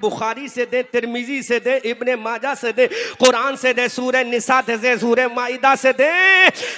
बुखारी से दे, तिरमिजी से दे, इब्ने माजा से दे, कुरान से दे, सूरह निसा से दे, सूरह माइदा से दे।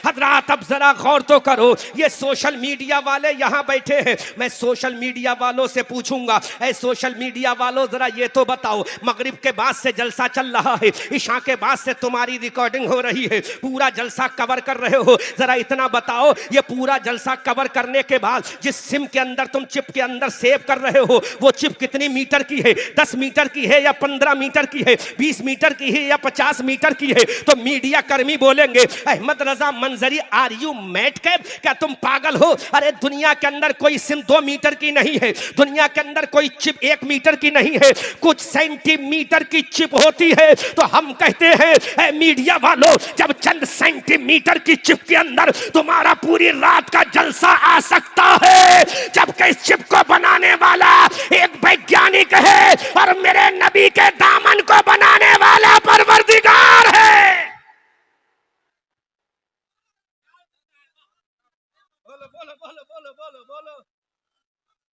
हजरात अब जरा गौर तो करो, ये सोशल मीडिया वाले यहाँ बैठे हैं। मैं सोशल मीडिया वालों से पूछूंगा, ऐ सोशल मीडिया वालों जरा ये तो बताओ, मगरिब के बाद से जलसा चल रहा है, इशा के बाद से तुम्हारी रिकॉर्डिंग हो रही है, पूरा जलसा कवर कर रहे हो, जरा इतना बताओ, ये पूरा जलसा कवर करने के बाद जिस सिम के अंदर तुम चिप के अंदर सेव कर रहे हो, वो चिप कितनी मीटर की है? 10 मीटर की है या 15 मीटर की है? 20 मीटर की है या 50 मीटर की है? तो मीडिया कर्मी बोलेंगे, अहमद रजा मंजरी आर यू मैड कैप, क्या तुम पागल हो? अरे दुनिया के अंदर कोई सिम 2 मीटर की नहीं है, दुनिया के अंदर कोई चिप 1 मीटर की नहीं है, कुछ सेंटीमीटर की चिप होती है। तो हम कहते हैं मीडिया वालों, जब चंद सेंटीमीटर की चिप के अंदर तुम्हारा पूरी रात का जलसा आ सकता है, जबकि इस चिप को बनाने वाला एक वैज्ञानिक है और मेरे नबी के दामन को बनाने वाला परवरदिगार है। बोलो बोलो बोलो बोलो बोलो बोलो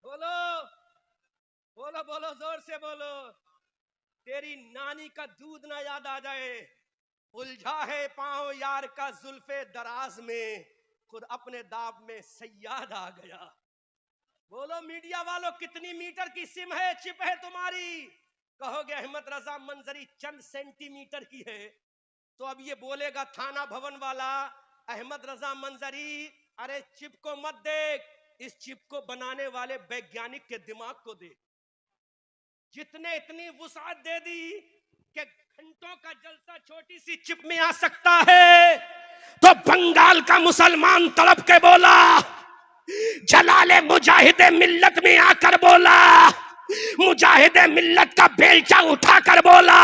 बोलो बोलो बोलो, जोर से बोलो। तेरी नानी का दूध ना याद आ जाए, उलझा है पांव यार का जुल्फे दराज में, खुद अपने दाब में सयाद आ गया। बोलो मीडिया वालों, कितनी मीटर की सिम है, चिप है तुम्हारी? कहोगे अहमद रजा मंजरी चंद सेंटीमीटर की है। तो अब ये बोलेगा थाना भवन वाला, अहमद रजा मंजरी अरे चिप को मत देख, इस चिप को बनाने वाले वैज्ञानिक के दिमाग को देख, जितने इतनी वुसाअत दे दी कि घंटों का जलसा छोटी सी चिप में आ सकता है। तो बंगाल का मुसलमान तड़प के बोला, जलाले मुजाहिदे मिल्लत में आकर बोला, मुजाहिदे मिल्लत का बेलचा उठाकर बोला,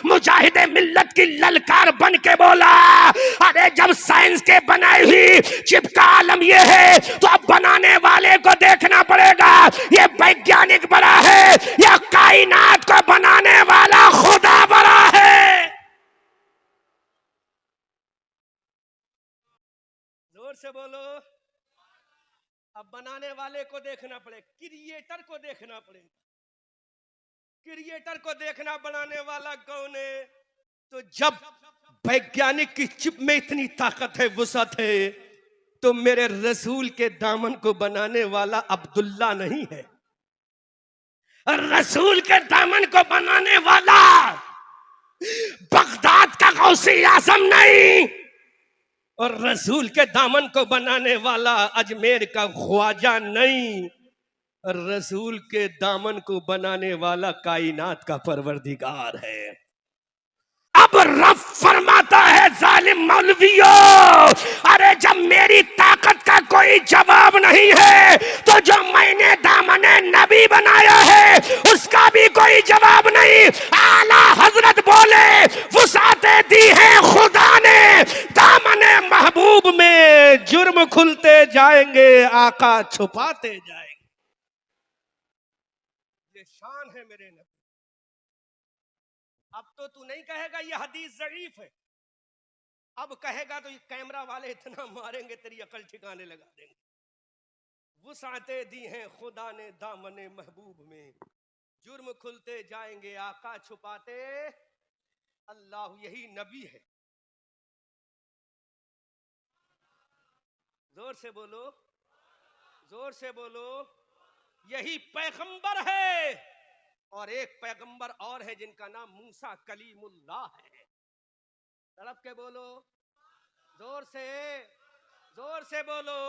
मुजाहिदे मिल्लत की ललकार बन के बोला, अरे जब साइंस के बनाई हुई चिप का आलम ये है, तो अब बनाने वाले को देखना पड़ेगा, ये वैज्ञानिक बड़ा है या कायनात को बनाने वाला खुदा बड़ा है। जोर से बोलो। अब बनाने वाले को देखना पड़ेगा, क्रिएटर को देखना पड़ेगा, क्रिएटर को देखना, बनाने वाला कौन है? तो जब वैज्ञानिक की चिप में इतनी ताकत है, वुसअत है, तो मेरे रसूल के दामन को बनाने वाला अब्दुल्ला नहीं है, रसूल के दामन को बनाने वाला बगदाद का गौसे आजम नहीं, और रसूल के दामन को बनाने वाला अजमेर का ख्वाजा नहीं, रसूल के दामन को बनाने वाला कायनात का परवरदिगार है। अब रब फरमाता है, जालिम मौलवियों, अरे जब मेरी ताकत का कोई जवाब नहीं है, तो जो मैंने दामने नबी बनाया है उसका भी कोई जवाब नहीं। आला हजरत बोले, वुसाते दी है खुदा ने, दामने महबूब में जुर्म खुलते जाएंगे, आका छुपाते जाएंगे। ये शान है मेरे नबी। अब तो तू नहीं कहेगा ये हदीस ज़ईफ है, अब कहेगा तो ये कैमरा वाले इतना मारेंगे तेरी अकल ठिकाने लगा देंगे। वुसाते दी हैं खुदा ने दामने महबूब में, जुर्म खुलते जाएंगे, आका छुपाते अल्लाह। यही नबी है। जोर से बोलो, जोर से बोलो। यही पैगंबर है। और एक पैगंबर और है जिनका नाम मूसा कलीमुल्लाह है। तड़प के बोलो, जोर से बोलो।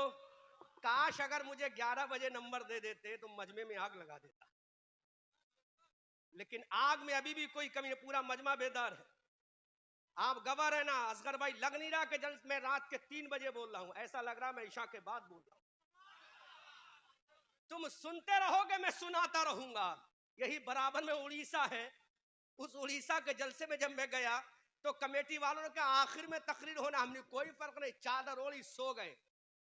काश अगर मुझे 11 बजे नंबर दे देते तो मजमे में आग लगा देता, लेकिन आग में अभी भी कोई कमी नहीं, पूरा मजमा बेदार है। आप गवाह है ना, असगर भाई, लग नहीं रहा कि जल्द मैं रात के 3 बजे बोल रहा हूं, ऐसा लग रहा मैं ईशा के बाद बोल रहा हूं। तुम सुनते रहोगे, मैं सुनाता रहूंगा। यही बराबर में उड़ीसा है, उस उड़ीसा के जलसे में जब मैं गया तो कमेटी वालों ने कहा आखिर में तकरीर होना, हमने कोई फर्क नहीं, चादर ओढ़ी सो गए।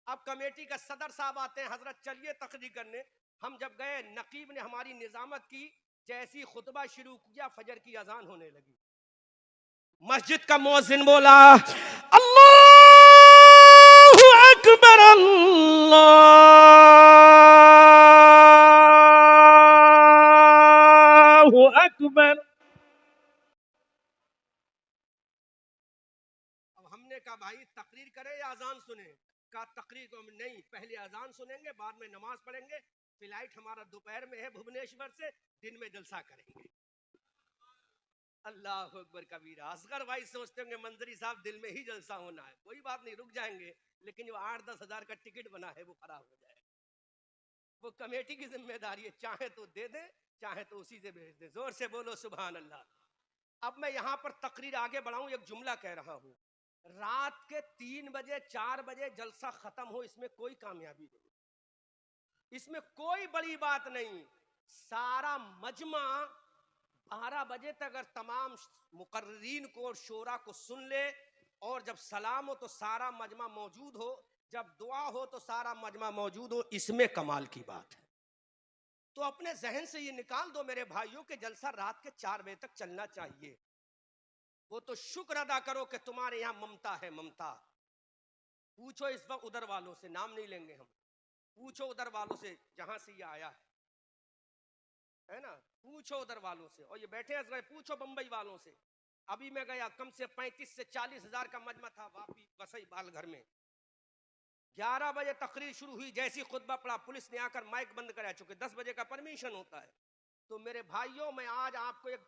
अब कमेटी का सदर साहब आते हैं, हजरत चलिए तकरीर करने। हम जब गए, नकीब ने हमारी निजामत की, जैसी खुतबा शुरू किया फजर की अजान होने लगी। मस्जिद का मुअज्जिन बोला, अल्लाहु अकबर, अल्लाहु अकबर। अब हमने कहा भाई तकरीर करे या अजान सुने? कहा तकरीर को नहीं, पहले अजान सुनेंगे, बाद में नमाज पढ़ेंगे। फ्लाइट हमारा दोपहर में है भुवनेश्वर से, दिन में जलसा करेंगे। अल्लाह अकबर कबीरा। असगर भाई सोचते होंगे मंजरी साहब दिल में ही जलसा होना है, कोई बात नहीं, रुक जाएंगे, लेकिन जो 8-10 हजार का टिकट बना है वो खराब हो जाएगा। वो कमेटी की जिम्मेदारी है, चाहे तो दे दे, चाहे तो उसी से भेज दे। जोर से बोलो सुभान अल्लाह। अब मैं यहां पर तकरीर आगे बढ़ाऊं, एक जुमला कह रहा हूं, रात के 3 बजे 4 बजे जलसा खत्म हो, इसमें कोई कामयाबी नहीं, इसमें कोई बड़ी बात नहीं। सारा मजमा 12 बजे तक अगर तमाम मुकर्रीन को और शोरा को सुन ले, और जब सलाम हो तो सारा मजमा मौजूद हो, जब दुआ हो तो सारा मजमा मौजूद हो, इसमें कमाल की बात है। तो अपने जहन से ये निकाल दो मेरे भाइयों के जलसा रात के 4 बजे तक चलना चाहिए। वो तो शुक्र अदा करो कि तुम्हारे यहां ममता है, ममता। पूछो इस वक्त उधर वालों से, नाम नहीं लेंगे हम, पूछो उधर वालों से जहां से ये आया है ना, पूछो उधर वालों से। और ये बैठे हैं, पूछो बंबई वालों से। अभी मैं गया, कम से 35 से 40 हजार का मजमा था वापी वसई बाल घर में। 11 बजे तकरीर शुरू हुई, जैसी खुतबा पड़ा पुलिस ने आकर माइक बंद कराया, चूंकि 10 बजे का परमिशन होता है। तो मेरे भाइयों, मैं आज आपको एक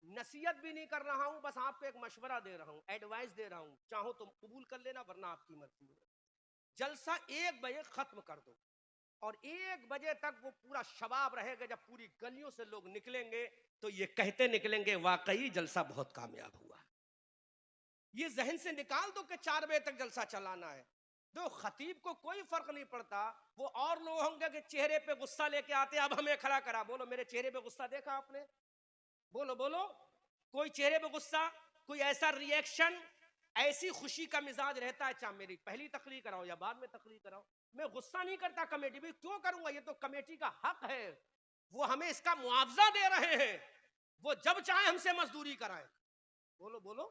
नसीहत भी नहीं कर रहा हूं, बस आपको एक मशवरा दे रहा हूं, एडवाइस दे रहा हूं, चाहो तो कबूल कर लेना, वरना आपकी मर्जी है। जलसा 1 बजे खत्म कर दो, और 1 बजे तक वो पूरा शबाब रहेगा। जब पूरी गलियों से लोग निकलेंगे तो ये कहते निकलेंगे वाकई जलसा बहुत कामयाब हुआ। ये जहन से निकाल दो कि 4 बजे तक जलसा चलाना है। दो खतीब को कोई फर्क नहीं पड़ता, वो और लोग होंगे कि चेहरे पे गुस्सा लेके आते, अब हमें खड़ा करा। बोलो मेरे चेहरे पे गुस्सा देखा आपने? बोलो बोलो, कोई चेहरे पे गुस्सा, कोई ऐसा रिएक्शन, ऐसी खुशी का मिजाज रहता है, चाहे मेरी पहली तकरीर कराओ या बाद में तकरीर कराओ, मैं गुस्सा नहीं करता कमेटी भी, क्यों करूंगा? ये तो कमेटी का हक है, वो हमें इसका मुआवजा दे रहे हैं, वो जब चाहे हमसे मजदूरी कराएं। बोलो बोलो,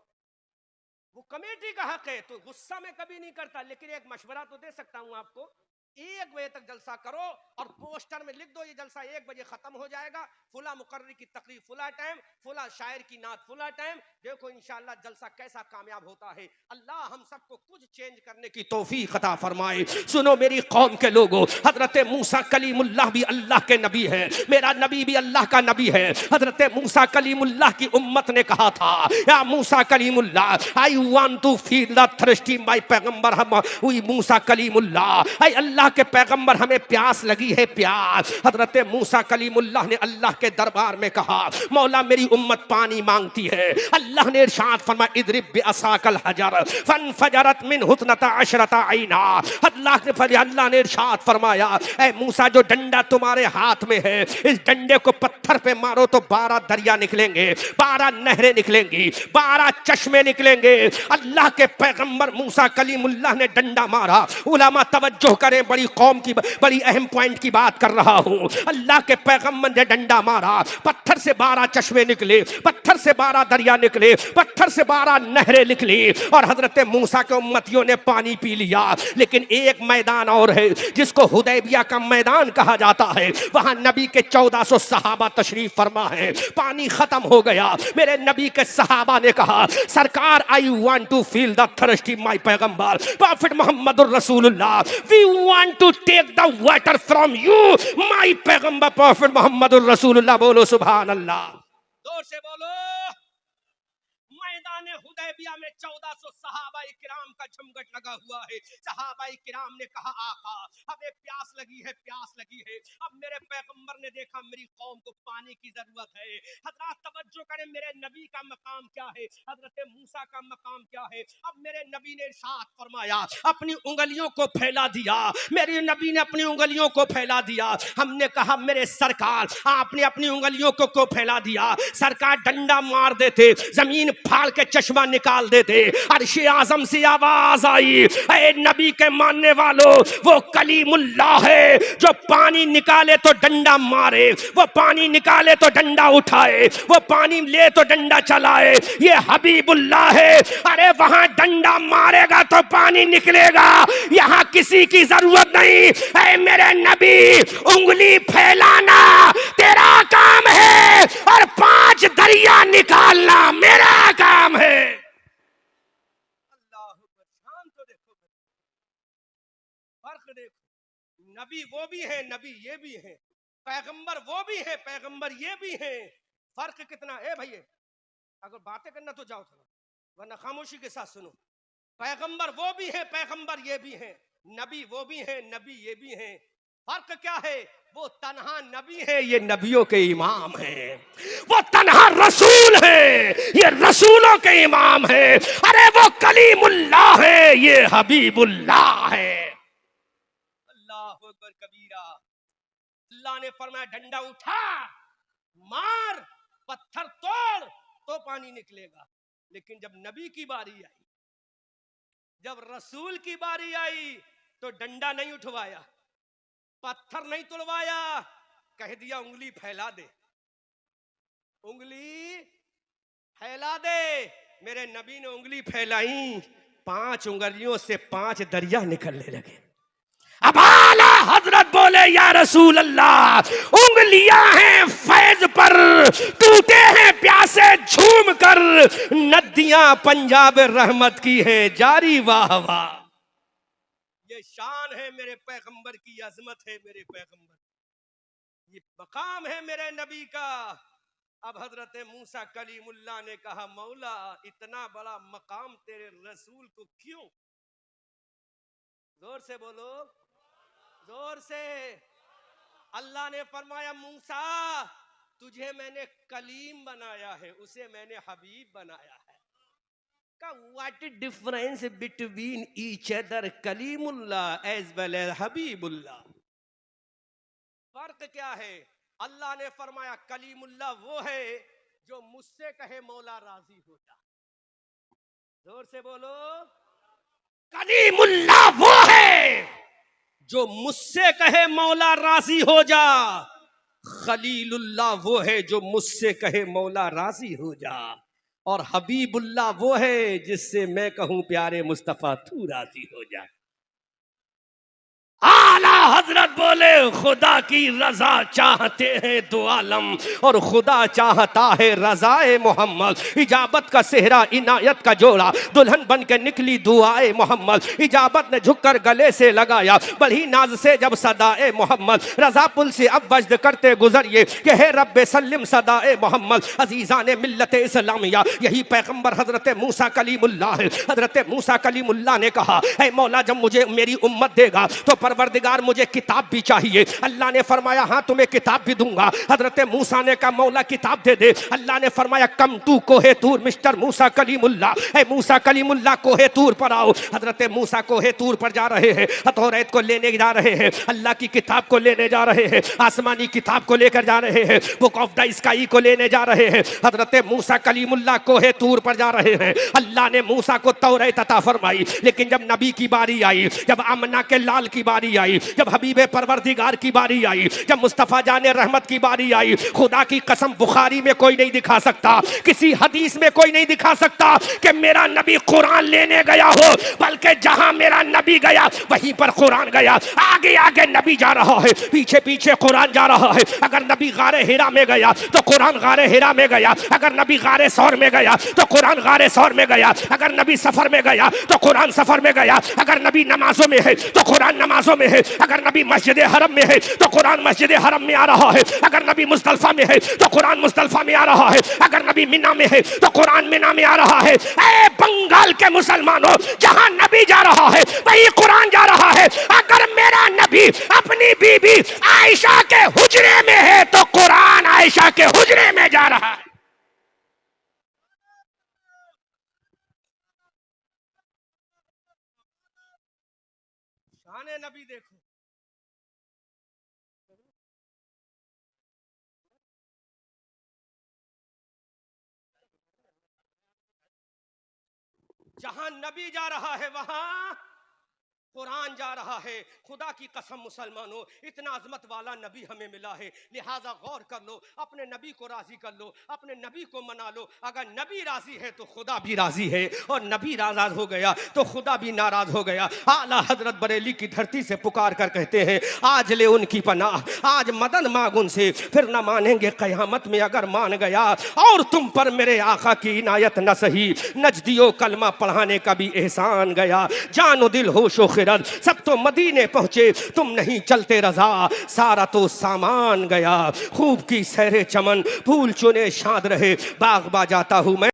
वो कमेटी का हक है, तो गुस्सा में कभी नहीं करता। लेकिन एक मशवरा तो दे सकता हूं आपको, 1 बजे तक जलसा करो, और पोस्टर में लिख दो ये जलसा 1 बजे खत्म हो जाएगा, फुला मुकर्री की तकरीर फुला टाइम, फुला शायर की नात फुला टाइम। देखो इंशाअल्लाह जलसा कैसा कामयाब होता है। अल्लाह हम सबको कुछ चेंज करने की तौफीक अता फरमाए। सुनो मेरी कौम के लोगों, हजरत मूसा कलीमुल्लाह भी अल्लाह के नबी है, मेरा नबी भी अल्लाह का नबी है। हजरत मूसा कलीमुल्लाह की उम्मत ने कहा था, या Musa Kalimullah, I want to feel the thirsty my पैगंबर, हम हुई मूसा कलीमुल्लाह, आई अल्लाह के पैगंबर हमें प्यास लगी है, प्यास। हजरत मूसा कलीमुल्लाह ने अल्लाह के दरबार में कहा, मौला मेरी उम्मत पानी मांगती है। अल्लाह ने इरशाद फरमाया, इद्रिब बिअसाकल हजर फनफजरत मिन हुस्नता अशरता ऐना। अल्लाह ने इरशाद फरमाया, ऐ मूसा जो डंडा तुम्हारे हाथ में है, इस डंडे को पत्थर पे मारो तो 12 दरिया निकलेंगे, 12 नहरें निकलेंगी, 12 चश्मे निकलेंगे। अल्लाह के पैगंबर मूसा कलीमुल्लाह ने डंडा मारा। उलमा तवज्जो करें, बड़ी कौम की बड़ी अहम पॉइंट की बात कर रहा हूं। अल्लाह के पैगंबर ने डंडा मारा, पत्थर से 12 चश्मे निकले, पत्थर से 12 दरिया निकले, पत्थर से 12 नहरें निकली, और हजरत मूसा के उम्मतियों ने पानी पी लिया। लेकिन एक मैदान और है जिसको हुदैबिया का मैदान कहा जाता है, वहां नबी के 1400 सहाबा तशरीफ फरमा है। पानी खत्म हो गया, मेरे नबी के सहाबा ने कहा, सरकार I want to feel the thirsty my पैगंबर prophet Muhammadur Rasulullah, we want to take the water from you my पैगंबर प्रॉफिट मोहम्मदुर रसूलुल्लाह। बोलो सुभान अल्लाह, जोर से बोलो। मैदान हुदैबिया में 1400 सहाबा किराम का झमघट लगा हुआ है। सहाबा किराम ने कहा, आका हमें प्यास लगी है, प्यास लगी है। अब मेरे पैगंबर ने देखा मेरी कौम को पानी की जरूरत है। हजरत तवज्जो करें, मेरे नबी का मकाम क्या है, हजरत मूसा का मकाम क्या है। अब मेरे नबी ने इरशाद फरमाया, अपनी उंगलियों को फैला दिया, मेरे नबी ने अपनी उंगलियों को फैला दिया। हमने कहा, मेरे सरकार आपने अपनी उंगलियों को फैला दिया, सरकार डंडा मार देते, जमीन फाड़ के चश्मा निकाल देते। अर्शे आजम से आवाज आई, ऐ नबी के मानने वालों, वो कलीमुल्लाह है जो पानी निकाले तो डंडा मारे, वो पानी निकाले तो डंडा उठाए, वो पानी ले तो डंडा चलाए, ये हबीबुल्लाह है। अरे वहां डंडा मारेगा तो पानी निकलेगा, यहां किसी की जरूरत नहीं। ऐ मेरे नबी, उंगली फैलाना तेरा काम है और 5 दरिया निकालना मेरा काम है। अल्लाह शान तो देखो, फर्क देखो। नबी वो भी है, नबी ये भी है, पैगंबर वो भी है, पैगंबर ये भी है। फर्क कितना है भैया? अगर बातें करना तो जाओ थोड़ा, वरना खामोशी के साथ सुनो। पैगंबर वो भी है, पैगंबर ये भी है, नबी वो भी है, नबी ये भी है। फर्क क्या है? वो तन्हा नबी है, ये नबियों के इमाम है। वो तन्हा रसूल है, ये रसूलों के इमाम है। अरे वो कलीमुल्लाह है, ये हबीबुल्लाह है। अल्लाह अकबर कबीरा। अल्लाह ने फरमाया डंडा उठा, मार, पत्थर तोड़ तो पानी निकलेगा। लेकिन जब नबी की बारी आई, जब रसूल की बारी आई, तो डंडा नहीं उठवाया, पत्थर नहीं तोड़वाया, कह दिया उंगली फैला दे, उंगली फैला दे। मेरे नबी ने उंगली फैलाई, 5 उंगलियों से 5 दरिया निकलने लगे। अब आला हजरत बोले, या रसूल अल्लाह, उंगलियां हैं फैज पर, टूटे हैं प्यासे झूम कर, नदियां पंजाब रहमत की है जारी, वाह वाह। ये शान है मेरे पैगंबर की, अजमत है मेरे पैगंबर, ये मकाम है मेरे नबी का। अब हजरत मूसा कलीमुल्लाह ने कहा, मौला इतना बड़ा मकाम तेरे रसूल को क्यों? जोर से बोलो, जोर से। अल्लाह ने फरमाया, मूसा तुझे मैंने कलीम बनाया है, उसे मैंने हबीब बनाया है। का what difference between each other, Kalimullah as well as Habibullah? फर्क क्या है? अल्लाह ने फरमाया कलीमुल्लाह वो है जो मुझसे कहे मौला राजी हो जा। जोर से बोलो, कलीमुल्लाह वो है जो मुझसे कहे मौला राजी हो जा, खलीलुल्लाह वो है जो मुझसे कहे मौला राजी हो जा, और हबीबुल्लाह वो है जिससे मैं कहूं प्यारे मुस्तफा तू राजी हो जा। आला हजरत बोले, खुदा की रजा चाहते हैं दो आलम, और खुदा चाहता है रजाए मोहम्मद। इजाबत का सेहरा, इनायत का जोड़ा, दुल्हन बन के निकली दुआए मोहम्मद। इजाबत ने झुककर गले से लगाया, बड़ी नाज से जब सदाए मोहम्मद। रजा पुल से अब वज्द करते गुजरिए कि हे रब्बे सल्लिम सदाए मोहम्मद। अजीजा ने मिल्लत इस्लामिया, यही पैगंबर हजरत मूसा कलीमुल्लाह है। हजरत मूसा कलीमुल्लाह ने कहा, ऐ मौला जब मुझे मेरी उम्मत देगा तो परवरदिगार मुझे किताब भी चाहिए। अल्लाह ने फरमाया हाँ तुम्हें किताब भी दूंगा। हजरत मूसा ने कहा मौला किताब दे दे। अल्लाह ने फरमाया कम तू कोहे तूर मिस्टर मूसा कलीमुल्लाह, ऐ मूसा कलीमुल्लाह कोहे तूर पर आओ। हजरत मूसा कोहे तूर पर जा रहे हैं, तौरात को लेने जा रहे हैं, अल्लाह की किताब को लेने जा रहे हैं, आसमानी किताब को लेकर जा रहे हैं, बुक ऑफ द स्काई को लेने जा रहे हैं। हजरत मूसा कलीमुल्लाह कोहे तूर पर जा रहे हैं। अल्लाह ने मूसा को तौरात अता फरमाई, लेकिन जब नबी की बारी आई, जब आमना के लाल की बारी आई, जब हबीबे परवरदिगार की बारी आई, जब मुस्तफा जाने रहमत की बारी आई, खुदा की कसम बुखारी में कोई नहीं दिखा सकता, किसी हदीस में कोई नहीं दिखा सकता कि मेरा नबी कुरान लेने गया हो, बल्कि जहां मेरा नबी गया वहीं पर कुरान गया। आगे आगे नबी जा रहा है, पीछे पीछे कुरान जा रहा है। अगर नबी गारे हिरा में गया तो कुरान गारे हिरा में गया, अगर नबी गारे सौर में गया तो कुरान गारे सौर में गया, अगर नबी सफर में गया तो कुरान सफर में गया, अगर नबी नमाजों में है तो कुरान नमाजों में है, अगर नबी मस्जिद हरम में है तो कुरान मस्जिद हरम में आ रहा है, अगर नबी मुस्तल्फा में है तो कुरान मुस्तल्फा में आ रहा है, अगर नबी मिना में है तो कुरान मिना में आ रहा है। ए बंगाल के मुसलमानों, जहां नबी जा रहा है वही कुरान जा रहा है। अगर मेरा नबी अपनी बीबी आयशा के हुजरे में है तो कुरान आयशा के हुजरे में जा रहा है। शान नबी देखो। जहां नबी जा रहा है वहां कुरान जा रहा है। खुदा की कसम मुसलमानों, इतना अजमत वाला नबी हमें मिला है, लिहाजा गौर कर लो, अपने नबी को राजी कर लो, अपने नबी को मना लो। अगर नबी राजी है तो खुदा भी राजी है, और नबी नाराज हो गया तो खुदा भी नाराज हो गया। आला हजरत बरेली की धरती से पुकार कर कहते हैं, आज ले उनकी पनाह, आज मदन मांग उनसे, फिर न मानेंगे कयामत में अगर मान गया। और तुम पर मेरे आका की इनायत न सही, नजदियो कलमा पढ़ाने का भी एहसान गया। जानो दिल होशो खिरद सब तो मदीने पहुंचे, तुम नहीं चलते रजा, सारा तो सामान गया। खूब की सहरे चमन फूल चुने शाद रहे, बाग बा जाता हूं मैं।